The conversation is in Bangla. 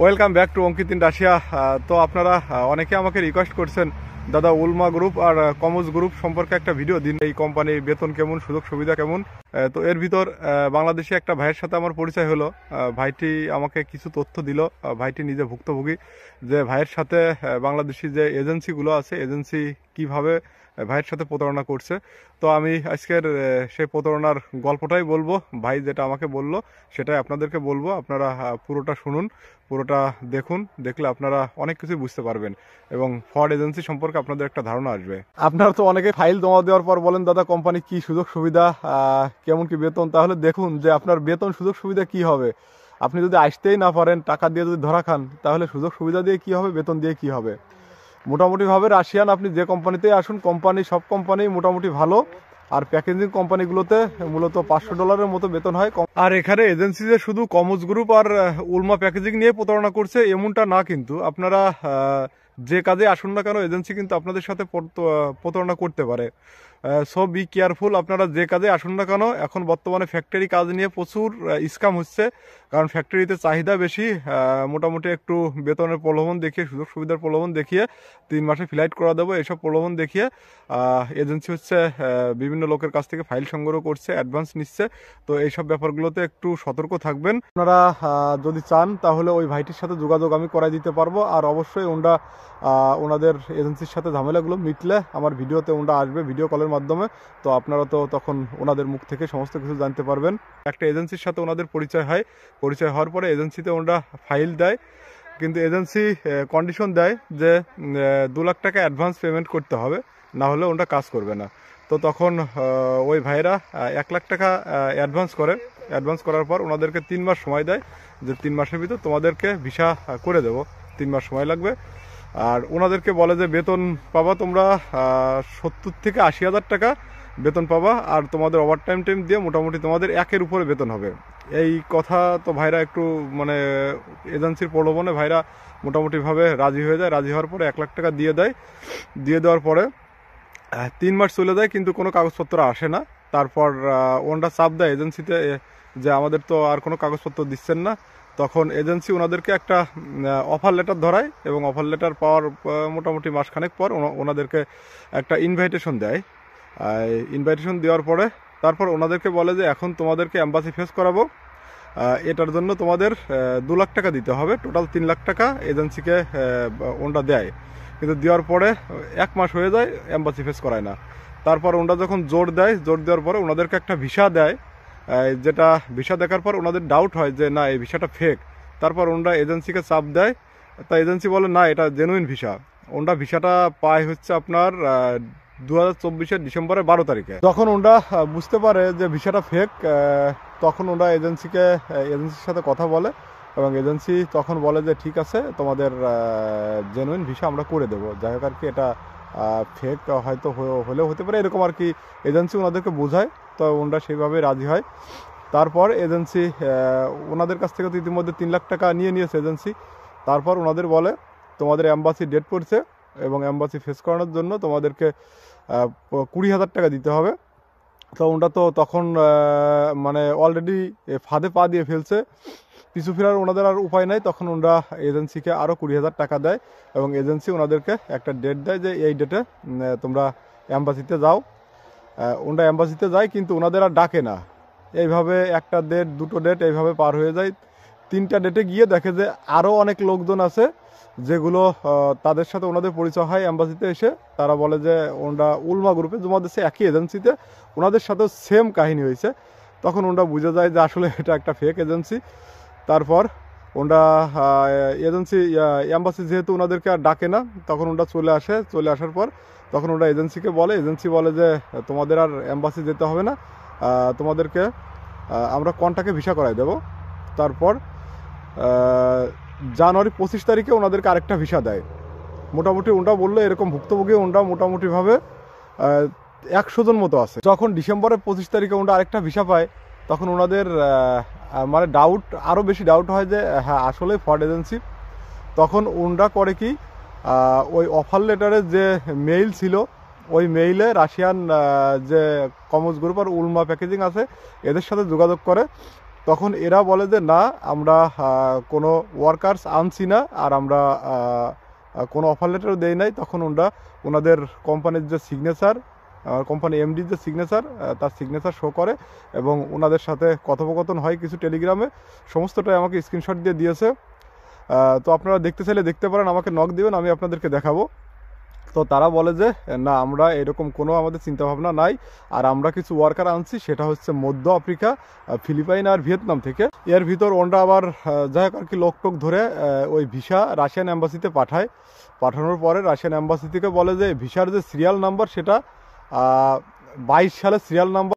Welcome back to Ankit in Russia. তো আপনারা অনেকে আমাকে রিকোয়েস্ট করছেন, দাদা উলমা গ্রুপ আর কমোজ গ্রুপ সম্পর্কে একটা ভিডিও দিন, এই কোম্পানির বেতন কেমন, সুযোগ সুবিধা কেমন। তো এর ভিতর বাংলাদেশে একটা ভাইয়ের সাথে আমার পরিচয় হলো। ভাইটি আমাকে কিছু তথ্য দিল। ভাইটি নিজে ভুক্তভোগী, যে ভাইয়ের সাথে বাংলাদেশি যে এজেন্সিগুলো আছে, এজেন্সি কিভাবে ভাইয়ের সাথে প্রতারণা করছে। তো আমি আজকের সেই প্রতারণার গল্পটাই বলবো। ভাই যেটা আমাকে বললো সেটাই আপনাদেরকে বলবো। আপনারা পুরোটা শুনুন, পুরোটা দেখুন, দেখলে আপনারা অনেক কিছু বুঝতে পারবেন এবং ফ্রড এজেন্সি সম্পর্কে আপনাদের একটা ধারণা আসবে। আপনারা তো অনেকে ফাইল জমা দেওয়ার পর বলেন, দাদা কোম্পানি কি সুযোগ সুবিধা, কেমন কি বেতন। তাহলে দেখুন যে আপনার বেতন সুযোগ সুবিধা কি হবে। আপনি যদি আসতেই না পারেন, টাকা দিয়ে যদি ধরা খান, তাহলে সুযোগ সুবিধা দিয়ে কি হবে, বেতন দিয়ে কি হবে। মোটামুটিভাবে রাশিয়ান আপনি যে কোম্পানিতেই আসুন, কোম্পানি সব কোম্পানি মোটামুটি ভালো। আর প্যাকেজিং কোম্পানিগুলোতে মূলত $500 মতো বেতন হয়। আর এখানে এজেন্সি যে শুধু কমোজ গ্রুপ আর উলমা প্যাকেজিং নিয়ে প্রতারণা করছে এমনটা না, কিন্তু আপনারা যে কাজে আসুন না কেন, এজেন্সি কিন্তু আপনাদের সাথে প্রতারণা করতে পারে। সো বি কেয়ারফুল, আপনারা যে কাজে আসুন না কেন। এখন বর্তমানে ফ্যাক্টরি কাজ নিয়ে প্রচুর স্ক্যাম হচ্ছে, কারণ ফ্যাক্টরিতে চাহিদা বেশি। মোটামুটি একটু বেতনের প্রলোভন দেখিয়ে, সুযোগ সুবিধার প্রলোভন দেখিয়ে 3 মাসে ফ্লাইট করা দেবো, এসব প্রলোভন দেখিয়ে এজেন্সি হচ্ছে বিভিন্ন লোকের কাছ থেকে ফাইল সংগ্রহ করছে, অ্যাডভান্স নিচ্ছে। তো এইসব ব্যাপারগুলোতে একটু সতর্ক থাকবেন। আপনারা যদি চান তাহলে ওই ভাইটির সাথে যোগাযোগ আমি করাই দিতে পারবো। আর অবশ্যই ওনাদের এজেন্সির সাথে ঝামেলাগুলো মিটলে আমার ভিডিওতে ওনরা আসবে ভিডিও কলের মাধ্যমে। তো আপনারা তো তখন ওনাদের মুখ থেকে সমস্ত কিছু জানতে পারবেন। একটা এজেন্সির সাথে ওনাদের পরিচয় হয়, পরিচয় হওয়ার পরে এজেন্সিতে ওনরা ফাইল দেয়, কিন্তু এজেন্সি কন্ডিশন দেয় যে 2 লাখ টাকা অ্যাডভান্স পেমেন্ট করতে হবে, না হলে ওনরা কাজ করবে না। তো তখন ওই ভাইরা 1 লাখ টাকা অ্যাডভান্স করে। অ্যাডভান্স করার পর ওনাদেরকে 3 মাস সময় দেয়, যে 3 মাসের ভিতর তোমাদেরকে ভিসা করে দেবো, 3 মাস সময় লাগবে। আর ওনাদেরকে বলে যে বেতন পাবা তোমরা 70 থেকে 80 হাজার টাকা বেতন পাবা, আর তোমাদের ওভার টাইম দিয়ে মোটামুটি তোমাদের 1-এর উপরে বেতন হবে। এই কথা তো ভাইরা একটু মানে এজেন্সির প্রলোভনে ভাইরা মোটামুটিভাবে রাজি হয়ে যায়। রাজি হওয়ার পরে 1 লাখ টাকা দিয়ে দেয়। দিয়ে দেওয়ার পরে 3 মাস চলে যায়, কিন্তু কোনো কাগজপত্র আসে না। তারপর ওনারা চাপ দেয় এজেন্সিতে যে আমাদের তো আর কোনো কাগজপত্র দিচ্ছেন না। তখন এজেন্সি ওনাদেরকে একটা অফার লেটার ধরায়, এবং অফার লেটার পাওয়ার মোটামুটি মাসখানেক পর ওনাদেরকে একটা ইনভাইটেশন দেয়। ইনভাইটেশন দেওয়ার পরে তারপর ওনাদেরকে বলে যে এখন তোমাদেরকে এম্বাসি ফেস করাবো, এটার জন্য তোমাদের 2 লাখ টাকা দিতে হবে। টোটাল 3 লাখ টাকা এজেন্সিকে ওনরা দেয়, কিন্তু দেওয়ার পরে 1 মাস হয়ে যায়, এম্বাসি ফেস করায় না। তারপর ওনরা যখন জোর দেয়, জোর দেওয়ার পরে ওনাদেরকে একটা ভিসা দেয়, যেটা ভিসা দেখার পর ওনাদের ডাউট হয় যে না, এই ভিসাটা ফেক। তারপর ওনরা এজেন্সিকে চাপ দেয়, তা এজেন্সি বলে না, এটা জেনুইন ভিসা। ওনরা ভিসাটা পায় হচ্ছে আপনার 2024-এর ডিসেম্বরের 12 তারিখে। যখন ওনরা বুঝতে পারে যে ভিসাটা ফেক, তখন ওনরা এজেন্সির সাথে কথা বলে, এবং এজেন্সি তখন বলে যে ঠিক আছে, তোমাদের জেনুইন ভিসা আমরা করে দেবো। যাই হোক আর কি, এটা ফেক হয়তো হলেও হতে পারে, এরকম আর কি এজেন্সি ওনাদেরকে বোঝায়। তো ওনারা সেইভাবে রাজি হয়। তারপর এজেন্সি ওনাদের কাছ থেকে তো ইতিমধ্যে 3 লাখ টাকা নিয়েছে এজেন্সি। তারপর ওনাদের বলে তোমাদের অ্যাম্বাসি ডেট পড়ছে, এবং অ্যাম্বাসি ফেস করানোর জন্য তোমাদেরকে 20,000 টাকা দিতে হবে। তো ওনারা তো তখন মানে অলরেডি ফাঁদে পা দিয়ে ফেলছে, পিছু ফেরার ওনাদের আর উপায় নাই। তখন ওনারা এজেন্সিকে আরও 20,000 টাকা দেয়, এবং এজেন্সি ওনাদেরকে একটা ডেট দেয় যে এই ডেটে তোমরা অ্যাম্বাসিতে যাও। ওনারা অ্যাম্বাসিতে যায়, কিন্তু ওনাদের আর ডাকে না। এইভাবে একটা ডেট, 2টো ডেট এইভাবে পার হয়ে যায়। 3টা ডেটে গিয়ে দেখে যে আরও অনেক লোকজন আছে, যেগুলো তাদের সাথে ওনাদের পরিচয় হয় অ্যাম্বাসিতে এসে। তারা বলে যে ওনারা উলমা গ্রুপে জমা দিচ্ছে, একই এজেন্সিতে, ওনাদের সাথেও সেম কাহিনী হয়েছে। তখন ওনারা বুঝে যায় যে আসলে এটা একটা ফেক এজেন্সি। তারপর ওনারা এজেন্সি অ্যাম্বাসি যেহেতু ওনাদেরকে আর ডাকে না, তখন ওনারা চলে আসে। চলে আসার পর তখন ওনারা এজেন্সিকে বলে, এজেন্সি বলে যে তোমাদের আর অ্যাম্বাসি যেতে হবে না, তোমাদেরকে আমরা কন্টাক্টে ভিসা করাই দেব। তারপর জানুয়ারি 25 তারিখে ওনাদেরকে আরেকটা ভিসা দেয়। মোটামুটি ওনরা বললো এরকম ভুক্তভোগী ওনরা মোটামুটিভাবে 100 জন মতো আছে। যখন ডিসেম্বরের 25 তারিখে ওনরা আরেকটা ভিসা পায়, তখন ওনাদের মানে আরও বেশি ডাউট হয় যে হ্যাঁ আসলে ফ্রড এজেন্সি। তখন ওনরা করে কি, ওই অফার লেটারের যে মেইল ছিল, ওই মেইলে রাশিয়ান যে কমোজ গ্রুপ আর উলমা প্যাকেজিং আছে এদের সাথে যোগাযোগ করে, তখন এরা বলে যে না, আমরা কোনো ওয়ার্কার্স আনছি না, আর আমরা কোনো অফার লেটারও দেই নাই। তখন ওনাদের কোম্পানির যে সিগনেচার, কোম্পানি এমডির যে সিগনেচার, তার সিগনেচার শো করে এবং ওনাদের সাথে কথোপকথন হয় কিছু টেলিগ্রামে, সমস্তটাই আমাকে স্ক্রিনশট দিয়ে দিয়েছে। তো আপনারা দেখতে চাইলে দেখতে পারেন, আমাকে নক দিবেন, আমি আপনাদেরকে দেখাবো। তো তারা বলে যে না, আমরা এরকম কোনো আমাদের চিন্তাভাবনা নাই, আর আমরা কিছু ওয়ার্কার আনছি, সেটা হচ্ছে মধ্য আফ্রিকা, ফিলিপাইন আর ভিয়েতনাম থেকে। এর ভিতর ওনরা আবার যাই হোক আর কি লোকটোক ধরে ওই ভিসা রাশিয়ান অ্যাম্বাসিতে পাঠায়। পাঠানোর পরে রাশিয়ান অ্যাম্বাসি থেকে বলে যে ভিসার যে সিরিয়াল নাম্বার, সেটা 22 সালের সিরিয়াল নাম্বার।